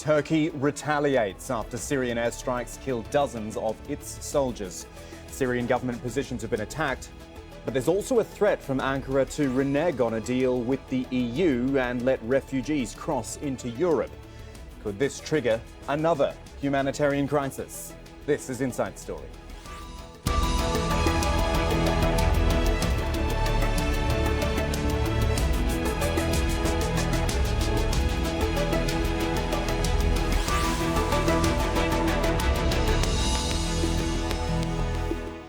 Turkey retaliates after Syrian airstrikes killed dozens of its soldiers. Syrian government positions have been attacked, but there's also a threat from Ankara to renege on a deal with the EU and let refugees cross into Europe. Could this trigger another humanitarian crisis? This is Inside Story.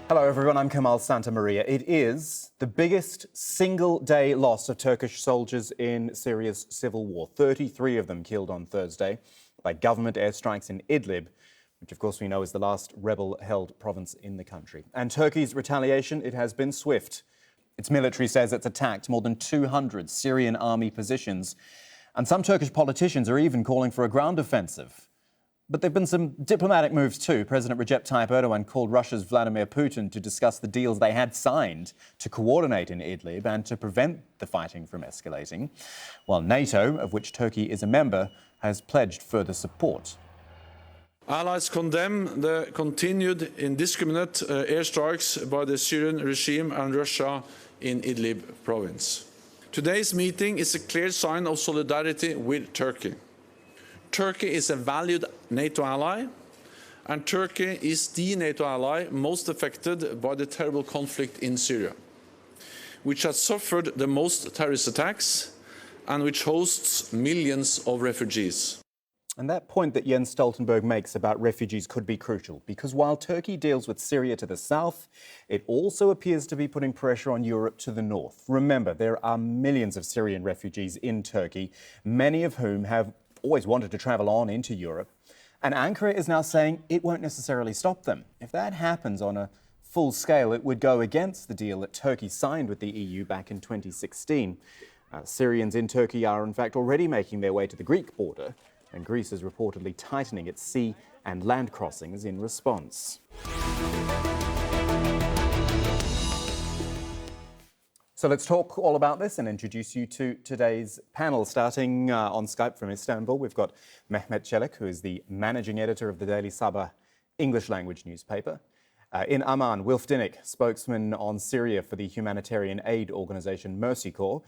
Hello everyone, I'm Kamahl Santamaria. It is the biggest single-day loss of Turkish soldiers in Syria's civil war. 33 of them killed on Thursday by government airstrikes in Idlib, which of course we know is the last rebel-held province in the country. And Turkey's retaliation, it has been swift. Its military says it's attacked more than 200 Syrian army positions, and some Turkish politicians are even calling for a ground offensive. But there have been some diplomatic moves too. President Recep Tayyip Erdogan called Russia's Vladimir Putin to discuss the deals they had signed to coordinate in Idlib and to prevent the fighting from escalating, while NATO, of which Turkey is a member, has pledged further support. Allies condemn the continued indiscriminate airstrikes by the Syrian regime and Russia in Idlib province. Today's meeting is a clear sign of solidarity with Turkey. Turkey is a valued NATO ally, and Turkey is the NATO ally most affected by the terrible conflict in Syria, which has suffered the most terrorist attacks and which hosts millions of refugees. And that point that Jens Stoltenberg makes about refugees could be crucial, because while Turkey deals with Syria to the south, it also appears to be putting pressure on Europe to the north. Remember, there are millions of Syrian refugees in Turkey, many of whom have always wanted to travel on into Europe. And Ankara is now saying it won't necessarily stop them. If that happens on a full scale, it would go against the deal that Turkey signed with the EU back in 2016. Syrians in Turkey are in fact already making their way to the Greek border, and Greece is reportedly tightening its sea and land crossings in response. So let's talk all about this and introduce you to today's panel. Starting on Skype from Istanbul, we've got Mehmet Celik, who is the managing editor of the Daily Sabah English language newspaper. In Amman, Wilf Dinnick, spokesman on Syria for the humanitarian aid organisation Mercy Corps.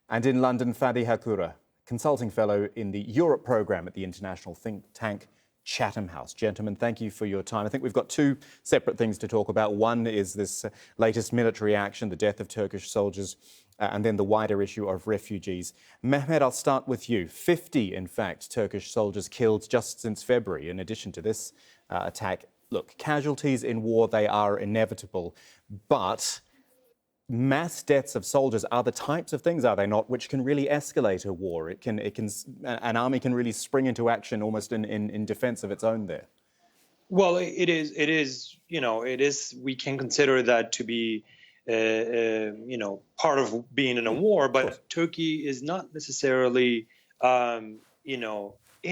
And in London, Fadi Hakura, consulting fellow in the Europe programme at the international think tank Chatham House. Gentlemen, thank you for your time. I think we've got two separate things to talk about. One is this latest military action, the death of Turkish soldiers, and then the wider issue of refugees. Mehmet, I'll start with you. 50, in fact, Turkish soldiers killed just since February, in addition to this attack. Look, casualties in war, they are inevitable, but mass deaths of soldiers are the types of things, are they not, which can really escalate a war. An army can really spring into action almost in defense of its own there. Well, it is, we can consider that to be, part of being in a war, but Turkey is not necessarily, in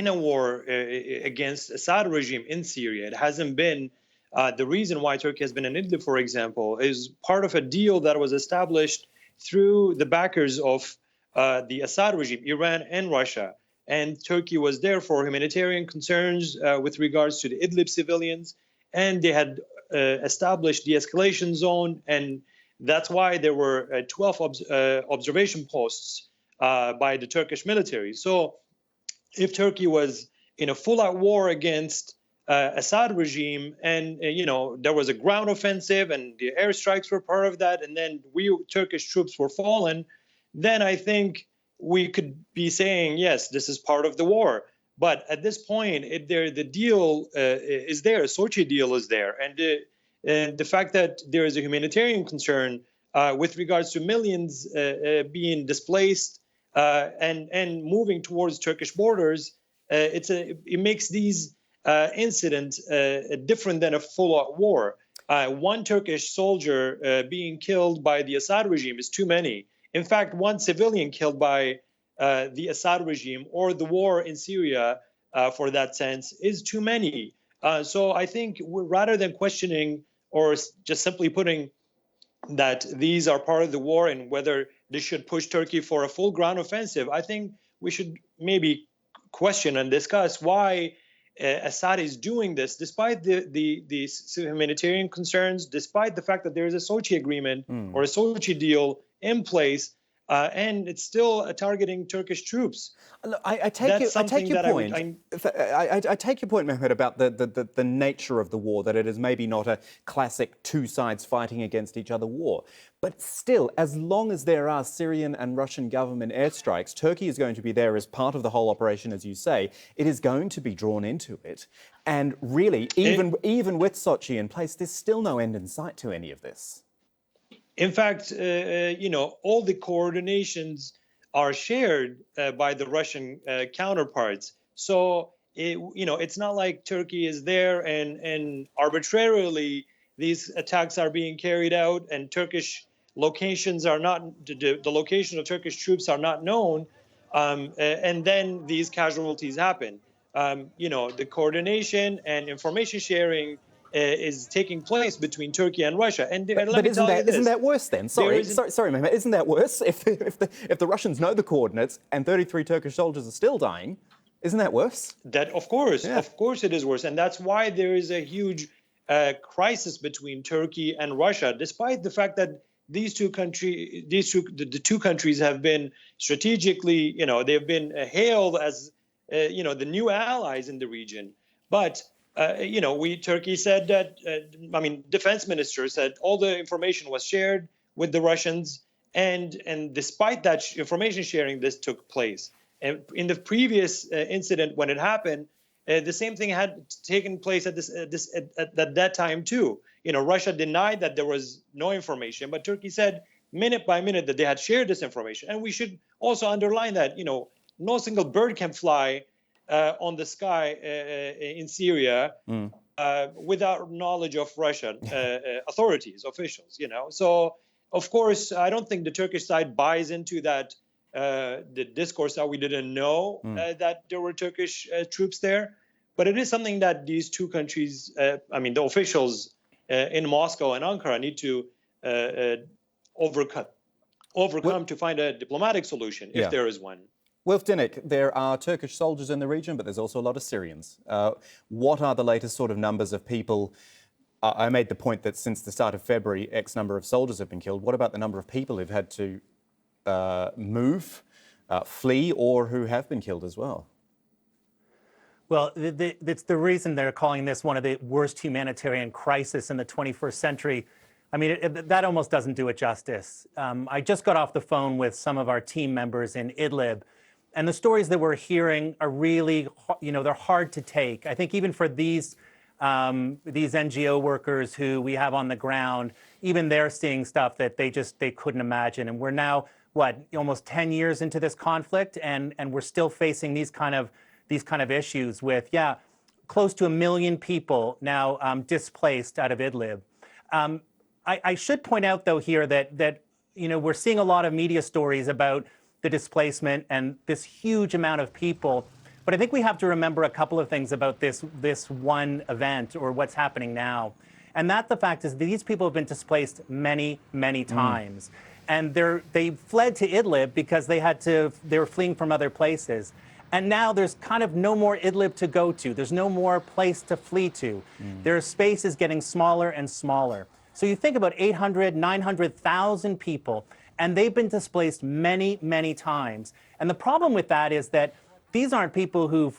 a war against Assad regime in Syria. It hasn't been. The reason why Turkey has been in Idlib, for example, is part of a deal that was established through the backers of the Assad regime, Iran and Russia. And Turkey was there for humanitarian concerns with regards to the Idlib civilians. And they had established the escalation zone. And that's why there were 12 observation posts by the Turkish military. So if Turkey was in a full-out war against Assad regime, and there was a ground offensive, and the airstrikes were part of that, and then Turkish troops were fallen, then I think we could be saying, yes, this is part of the war. But at this point, the deal is there, a Sochi deal is there, and the fact that there is a humanitarian concern with regards to millions being displaced and moving towards Turkish borders, it makes these incident different than a full-out war. One Turkish soldier being killed by the Assad regime is too many. In fact, one civilian killed by the Assad regime or the war in Syria, for that sense, is too many. So I think rather than questioning or just simply putting that these are part of the war and whether this should push Turkey for a full ground offensive, I think we should maybe question and discuss why Assad is doing this, despite the humanitarian concerns, despite the fact that there is a Sochi agreement or a Sochi deal in place, and it's still targeting Turkish troops. Look, I take your point. I take your point, Mehmet, about the nature of the war, that it is maybe not a classic two sides fighting against each other war. But still, as long as there are Syrian and Russian government airstrikes, Turkey is going to be there as part of the whole operation, as you say. It is going to be drawn into it. And really, even with Sochi in place, there's still no end in sight to any of this. In fact, all the coordinations are shared by the Russian counterparts. So, it's not like Turkey is there and arbitrarily these attacks are being carried out and Turkish locations are not, the location of Turkish troops are not known, and then these casualties happen. The coordination and information sharing is taking place between Turkey and Russia. But isn't that worse then? Sorry, Mehmet, isn't that worse? If the Russians know the coordinates and 33 Turkish soldiers are still dying, isn't that worse? That, of course it is worse. And that's why there is a huge crisis between Turkey and Russia, despite the fact that the two countries have been strategically, they've been hailed as, the new allies in the region. But Turkey said that, defense minister said all the information was shared with the Russians, and despite that information sharing, this took place. And in the previous incident when it happened, the same thing had taken place at that time too. Russia denied that there was no information, but Turkey said minute by minute that they had shared this information. And we should also underline that, no single bird can fly on the sky in Syria without knowledge of Russian authorities, officials, So, of course, I don't think the Turkish side buys into that, the discourse that we didn't know that there were Turkish troops there. But it is something that these two countries, the officials in Moscow and Ankara need to overcome to find a diplomatic solution, if there is one. Wilf Dinnick, there are Turkish soldiers in the region, but there's also a lot of Syrians. What are the latest sort of numbers of people? I made the point that since the start of February, X number of soldiers have been killed. What about the number of people who've had to move, flee, or who have been killed as well? Well, it's the reason they're calling this one of the worst humanitarian crises in the 21st century. That almost doesn't do it justice. I just got off the phone with some of our team members in Idlib, and the stories that we're hearing are really, they're hard to take. I think even for these NGO workers who we have on the ground, even they're seeing stuff that they couldn't imagine. And we're now, almost 10 years into this conflict, and we're still facing these kind of issues with, close to 1 million people now displaced out of Idlib. I should point out, though, here that we're seeing a lot of media stories about the displacement and this huge amount of people. But I think we have to remember a couple of things about this one event or what's happening now. And that the fact is these people have been displaced many, many times. And they fled to Idlib because they were fleeing from other places. And now there's kind of no more Idlib to go to. There's no more place to flee to. Their space is getting smaller and smaller. So you think about 800, 900,000 people, and they've been displaced many, many times. And the problem with that is that these aren't people who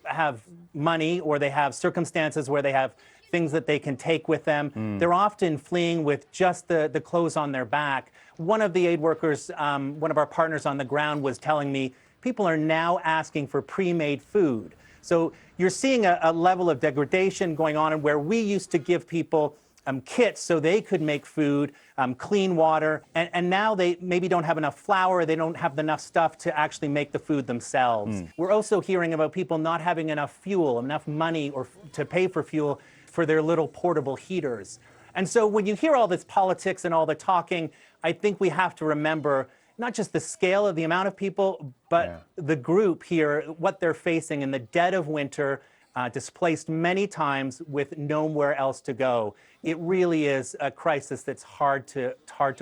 have money or they have circumstances where they have things that they can take with them. They're often fleeing with just the clothes on their back. One of the aid workers, one of our partners on the ground, was telling me people are now asking for pre-made food. So you're seeing a level of degradation going on where we used to give people kits so they could make food, clean water, and now they maybe don't have enough flour, they don't have enough stuff to actually make the food themselves. We're also hearing about people not having enough fuel, enough money or to pay for fuel for their little portable heaters. And so when you hear all this politics and all the talking, I think we have to remember not just the scale of the amount of people, but the group here, what they're facing in the dead of winter, displaced many times with nowhere else to go. It really is a crisis that's hard to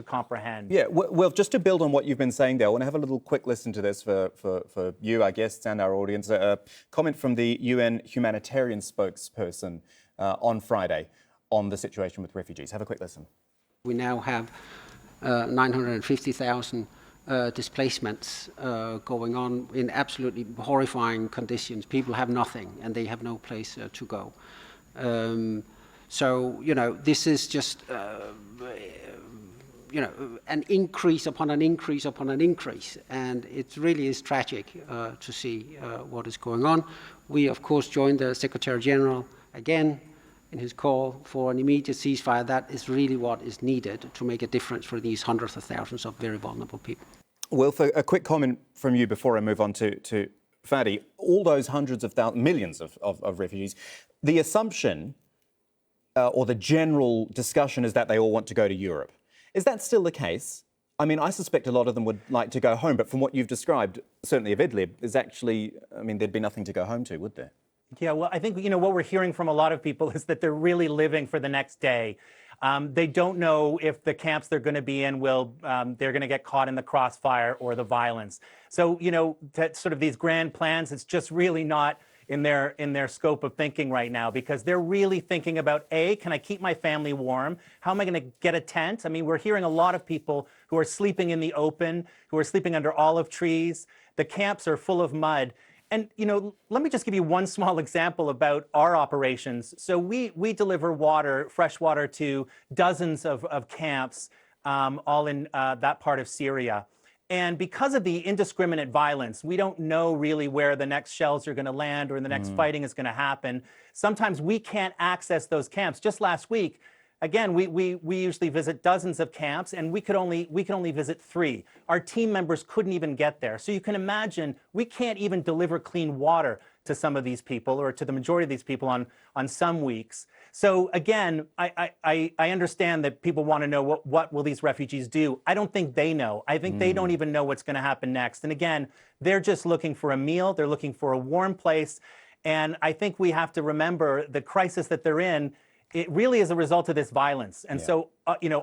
comprehend. Yeah, well, just to build on what you've been saying there, I want to have a little quick listen to this for you, our guests, and our audience. A comment from the UN Humanitarian spokesperson on Friday on the situation with refugees. Have a quick listen. We now have 950,000 displacements going on in absolutely horrifying conditions. People have nothing and they have no place to go. So, this is just, an increase upon an increase upon an increase. And it really is tragic to see what is going on. We, of course, joined the Secretary General again in his call for an immediate ceasefire. That is really what is needed to make a difference for these hundreds of thousands of very vulnerable people. Wilf, a quick comment from you before I move on to Fadi. All those hundreds of thousands, millions of refugees, the assumption or the general discussion is that they all want to go to Europe. Is that still the case? I mean, I suspect a lot of them would like to go home, but from what you've described, certainly of Idlib, there's actually, there'd be nothing to go home to, would there? Yeah, well, I think, what we're hearing from a lot of people is that they're really living for the next day. They don't know if the camps they're going to be in they're going to get caught in the crossfire or the violence. So, sort of these grand plans, it's just really not in their scope of thinking right now, because they're really thinking about, A, can I keep my family warm? How am I going to get a tent? I mean, we're hearing a lot of people who are sleeping in the open, who are sleeping under olive trees. The camps are full of mud. And, let me just give you one small example about our operations. So we deliver water, fresh water, to dozens of camps, all in that part of Syria. And because of the indiscriminate violence, we don't know really where the next shells are going to land or the next fighting is going to happen. Sometimes we can't access those camps. Just last week, again, we usually visit dozens of camps, and we could only visit 3. Our team members couldn't even get there. So you can imagine we can't even deliver clean water to some of these people, or to the majority of these people on some weeks. So again, I understand that people want to know what will these refugees do. I don't think they know. I think they don't even know what's going to happen next. And again, they're just looking for a meal. They're looking for a warm place. And I think we have to remember the crisis that they're in. It really is a result of this violence. And so,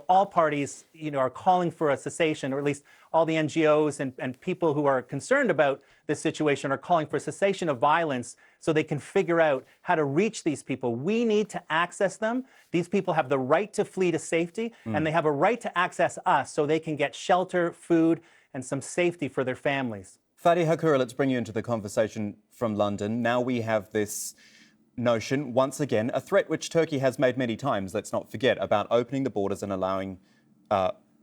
all parties, are calling for a cessation, or at least all the NGOs and people who are concerned about this situation are calling for a cessation of violence so they can figure out how to reach these people. We need to access them. These people have the right to flee to safety, and they have a right to access us so they can get shelter, food, and some safety for their families. Fadi Hakura, let's bring you into the conversation from London. Now we have this notion, once again, a threat which Turkey has made many times, let's not forget, about opening the borders and allowing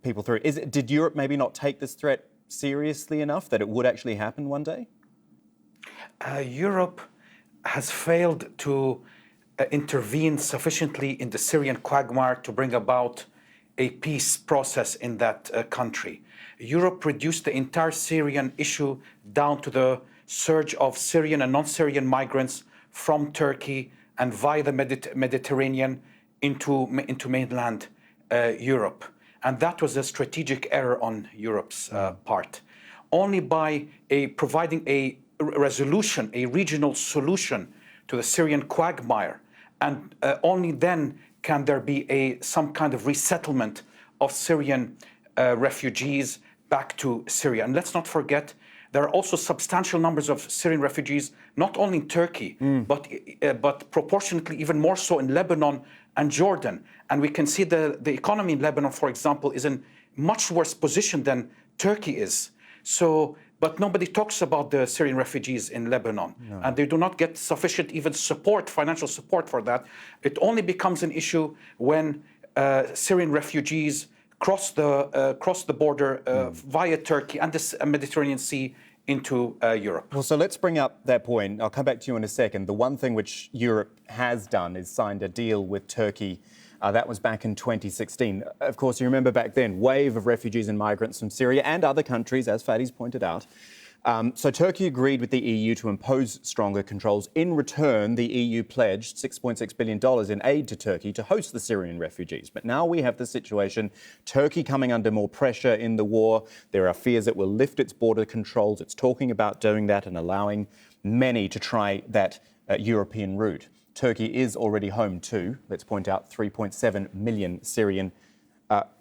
people through. Did Europe maybe not take this threat seriously enough that it would actually happen one day? Europe has failed to intervene sufficiently in the Syrian quagmire to bring about a peace process in that country. Europe reduced the entire Syrian issue down to the surge of Syrian and non-Syrian migrants from Turkey and via the Mediterranean into mainland Europe. And that was a strategic error on Europe's part. Only by providing a resolution, a regional solution to the Syrian quagmire, and only then can there be some kind of resettlement of Syrian refugees back to Syria. And let's not forget, there are also substantial numbers of Syrian refugees, not only in Turkey, but proportionately even more so in Lebanon and Jordan. And we can see the economy in Lebanon, for example, is in much worse position than Turkey is. So, but nobody talks about the Syrian refugees in Lebanon. No. And they do not get sufficient even support, financial support for that. It only becomes an issue when Syrian refugees cross the border via Turkey and the Mediterranean Sea into Europe. Well, so let's bring up that point. I'll come back to you in a second. The one thing which Europe has done is signed a deal with Turkey. That was back in 2016. Of course, you remember back then, wave of refugees and migrants from Syria and other countries, as Fadi's pointed out. So Turkey agreed with the EU to impose stronger controls. In return, the EU pledged $6.6 billion in aid to Turkey to host the Syrian refugees. But now we have the situation, Turkey coming under more pressure in the war. There are fears it will lift its border controls. It's talking about doing that and allowing many to try that European route. Turkey is already home to, let's point out, 3.7 million Syrian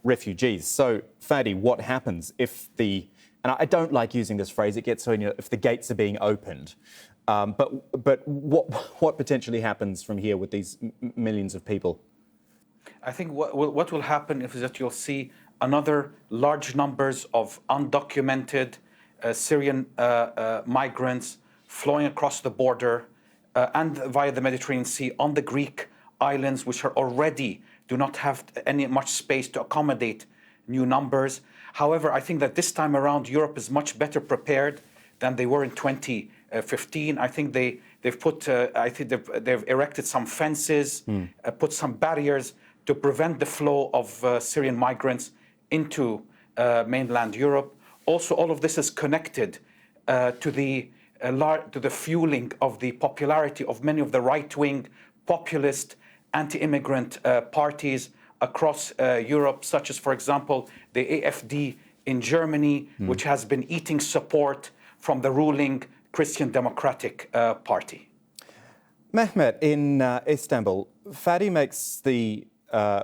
refugees. So, Fadi, what happens if and I don't like using this phrase, it gets so, if the gates are being opened. But what potentially happens from here with these millions of people? I think what will happen is that you'll see another large numbers of undocumented Syrian migrants flowing across the border and via the Mediterranean Sea on the Greek islands, which are already do not have much space to accommodate new numbers. However, I think that this time around Europe is much better prepared than they were in 2015. I think they've erected some fences, put some barriers to prevent the flow of Syrian migrants into mainland Europe. Also, all of this is connected to the fueling of the popularity of many of the right-wing, populist, anti-immigrant parties across Europe, such as, for example, the AfD in Germany, which has been eating support from the ruling Christian Democratic Party. Mehmet, in Istanbul, Fadi makes the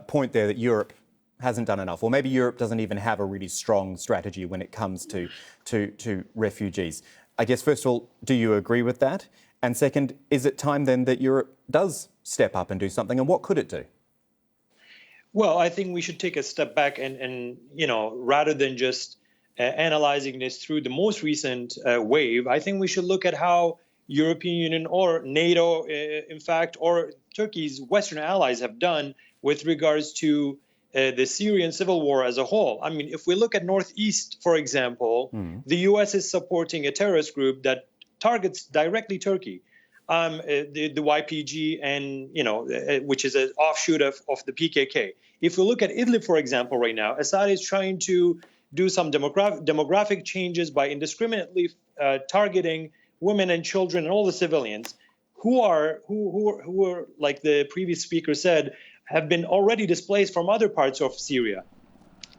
point there that Europe hasn't done enough, or maybe Europe doesn't even have a really strong strategy when it comes to refugees. I guess, first of all, do you agree with that? And second, is it time then that Europe does step up and do something, and what could it do? Well, I think we should take a step back and rather than just analyzing this through the most recent wave, I think we should look at how European Union or NATO, in fact, or Turkey's Western allies have done with regards to the Syrian civil war as a whole. I mean, if we look at Northeast, for example, the U.S. is supporting a terrorist group that targets directly Turkey, the YPG, and which is an offshoot of the PKK. If we look at Idlib, for example, right now, Assad is trying to do some demographic changes by indiscriminately targeting women and children and all the civilians who are, like the previous speaker said, have been already displaced from other parts of Syria.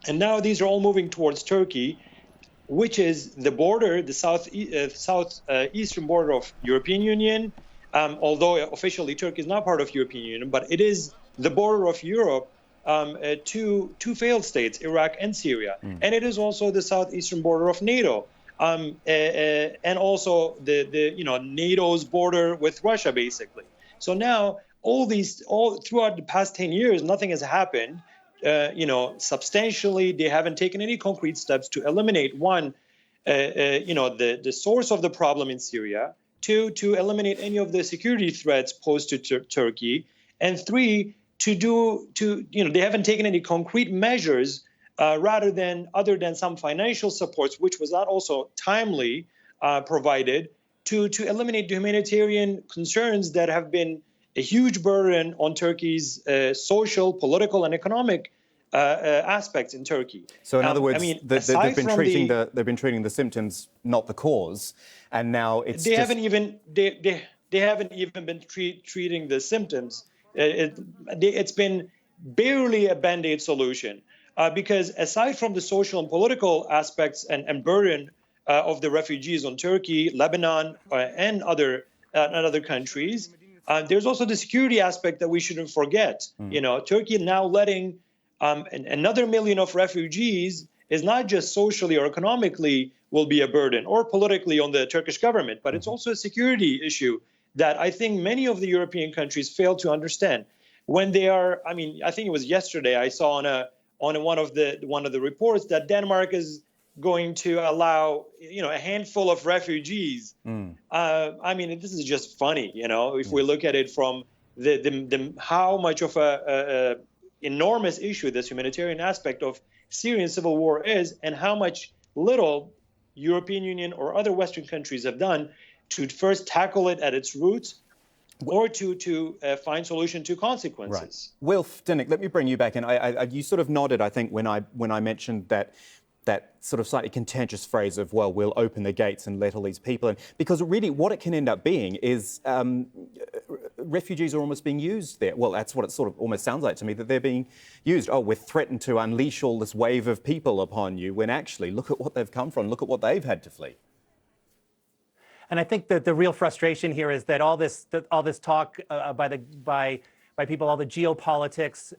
And now these are all moving towards Turkey, which is the border, the southeastern border of European Union, although officially Turkey is not part of European Union, but it is the border of Europe to two failed states, Iraq and Syria. And it is also the southeastern border of NATO, and also the NATO's border with Russia, basically. So now all throughout the past 10 years, nothing has happened. Substantially, they haven't taken any concrete steps to eliminate the source of the problem in Syria, two, to eliminate any of the security threats posed to Turkey, and three, they haven't taken any concrete measures other than some financial supports, which was not also timely provided to eliminate the humanitarian concerns that have been a huge burden on Turkey's social, political, and economic aspects in Turkey. So, in other words, they've been treating the symptoms, not the cause, and now they haven't even been treating the symptoms. It's been barely a band-aid solution because aside from the social and political aspects and burden of the refugees on Turkey, Lebanon, and other countries. There's also the security aspect that we shouldn't forget. Turkey now letting another million of refugees is not just socially or economically will be a burden or politically on the Turkish government, but it's also a security issue that I think many of the European countries fail to understand. When they are, I think it was yesterday I saw on one of the reports that Denmark is going to allow a handful of refugees. This is just funny, if we look at it from the how much of a enormous issue this humanitarian aspect of Syrian civil war is, and how much little European Union or other Western countries have done to first tackle it at its roots, or to find solution to consequences. Right. Wilf Dinnick, let me bring you back in. You sort of nodded, I think, when I mentioned that sort of slightly contentious phrase of, well, we'll open the gates and let all these people in. Because really what it can end up being is refugees are almost being used there. Well, that's what it sort of almost sounds like to me, that they're being used. Oh, we're threatened to unleash all this wave of people upon you, when actually, look at what they've come from, look at what they've had to flee. And I think that the real frustration here is that all this talk by people, all the geopolitics,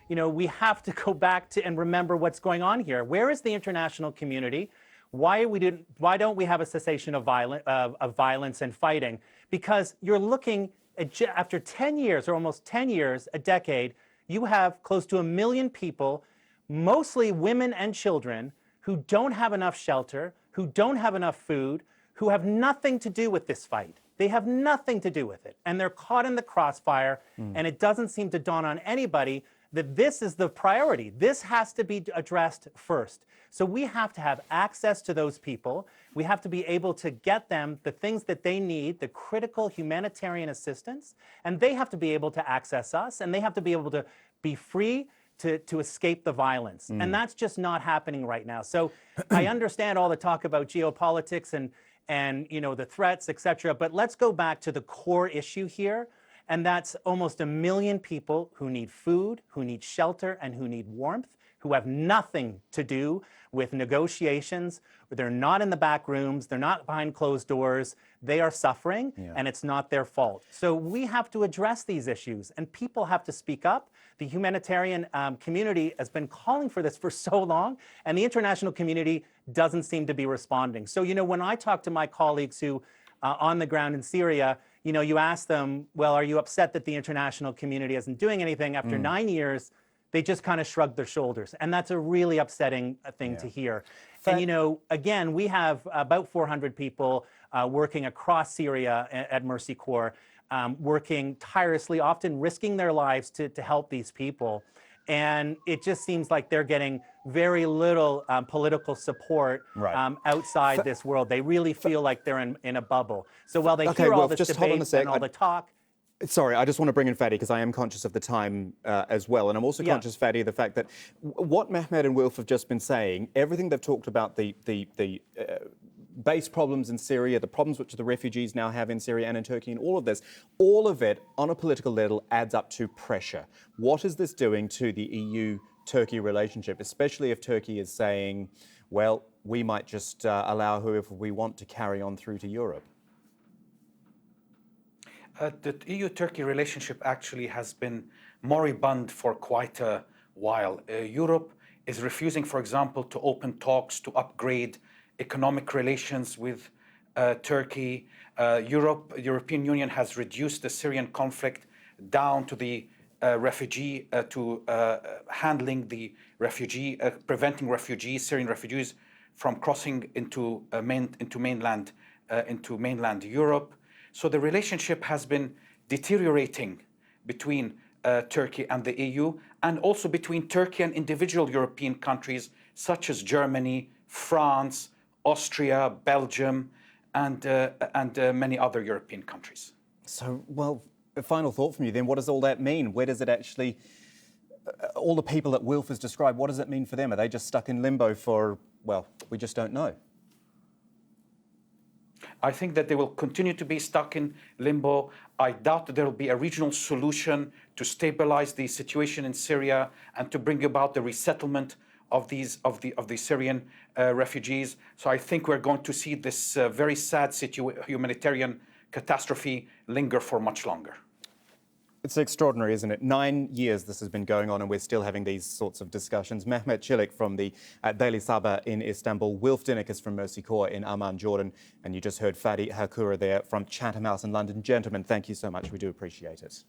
we have to go back to and remember what's going on here. Where is the international community? Why don't we have a cessation of violence and fighting? Because you're looking at, after 10 years, or almost 10 years, a decade, you have close to 1 million people, mostly women and children, who don't have enough shelter, who don't have enough food, who have nothing to do with this fight. They have nothing to do with it. And they're caught in the crossfire, and it doesn't seem to dawn on anybody that this is the priority. This has to be addressed first. So we have to have access to those people. We have to be able to get them the things that they need, the critical humanitarian assistance, and they have to be able to access us, and they have to be able to be free to escape the violence. And that's just not happening right now. So I understand all the talk about geopolitics and the threats, et cetera, but let's go back to the core issue here. And that's almost 1 million people who need food, who need shelter, and who need warmth, who have nothing to do with negotiations. They're not in the back rooms. They're not behind closed doors. They are suffering, and it's not their fault. So we have to address these issues, and people have to speak up. The humanitarian community has been calling for this for so long, and the international community doesn't seem to be responding. So, when I talk to my colleagues who on the ground in Syria, you ask them, well, are you upset that the international community isn't doing anything? After 9 years, they just kind of shrug their shoulders. And that's a really upsetting thing to hear. And, again, we have about 400 people working across Syria at Mercy Corps, working tirelessly, often risking their lives to help these people. And it just seems like they're getting very little political support outside this world. They really feel like they're in a bubble. So while they hear all this debate and all the talk... Sorry, I just want to bring in Fadi because I am conscious of the time as well. And I'm also conscious, Fadi, of the fact that what Mehmet and Wilf have just been saying, everything they've talked about, the base problems in Syria, the problems which the refugees now have in Syria and in Turkey, and all of it on a political level adds up to pressure. What is this doing to the EU-Turkey relationship, especially if Turkey is saying, well, we might just allow whoever we want to carry on through to Europe? The EU-Turkey relationship actually has been moribund for quite a while. Europe is refusing, for example, to open talks to upgrade economic relations with Turkey. European Union has reduced the Syrian conflict down to the refugee, to handling the refugee, preventing Syrian refugees from crossing into mainland Europe. So the relationship has been deteriorating between Turkey and the EU, and also between Turkey and individual European countries such as Germany, France, Austria, Belgium, and many other European countries. So, well, a final thought from you then. What does all that mean? Where does it actually, all the people that Wilf has described, what does it mean for them? Are they just stuck in limbo for, well, we just don't know? I think that they will continue to be stuck in limbo. I doubt that there will be a regional solution to stabilize the situation in Syria and to bring about the resettlement of the Syrian refugees. So I think we're going to see this very sad humanitarian catastrophe linger for much longer. It's extraordinary, isn't it? 9 years this has been going on and we're still having these sorts of discussions. Mehmet Celik from the Daily Sabah in Istanbul. Wilf Dinnick is from Mercy Corps in Amman, Jordan. And you just heard Fadi Hakura there from Chatham House in London. Gentlemen, thank you so much. We do appreciate it.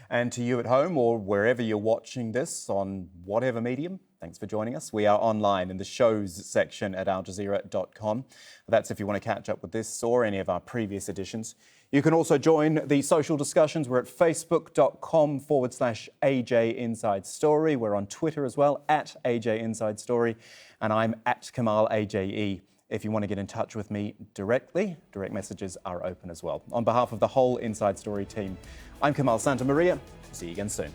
And to you at home or wherever you're watching this on whatever medium, thanks for joining us. We are online in the shows section at aljazeera.com. That's if you want to catch up with this or any of our previous editions. You can also join the social discussions. We're at facebook.com/AJ Inside Story. We're on Twitter as well, at AJ Inside Story. And I'm at Kamahl AJE. If you want to get in touch with me directly, direct messages are open as well. On behalf of the whole Inside Story team, I'm Kamahl Santamaria. See you again soon.